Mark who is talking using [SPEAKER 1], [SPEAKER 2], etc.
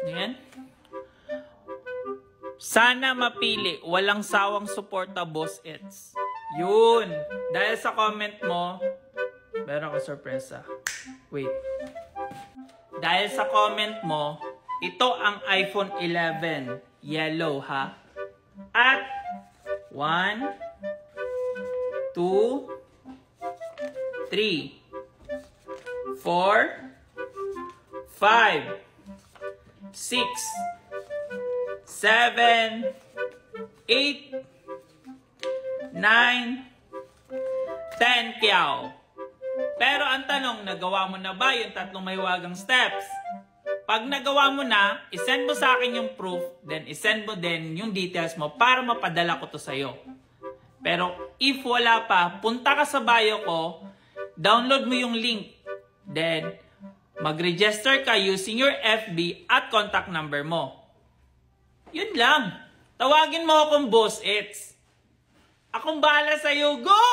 [SPEAKER 1] Ayan. Sana mapili, walang sawang suporta, Boss Eds. Yun. Dahil sa comment mo, meron ako sorpresa. Wait. Dahil sa comment mo, ito ang iPhone 11. Yellow, ha? At 1, 2, 3, 4, 5, 6, 7, 8, 9, 10, Kiao. Pero ang tanong, nagawa mo na ba yung tatlong mahiwagang steps? Pag nagawa mo na, isend mo sa akin yung proof, then isend mo din yung details mo para mapadala ko to sa'yo. Pero if wala pa, punta ka sa bio ko, download mo yung link, then mag-register ka using your FB at contact number mo. Yun lang. Tawagin mo akong Boss Eds. Akong bahala sa'yo. Go!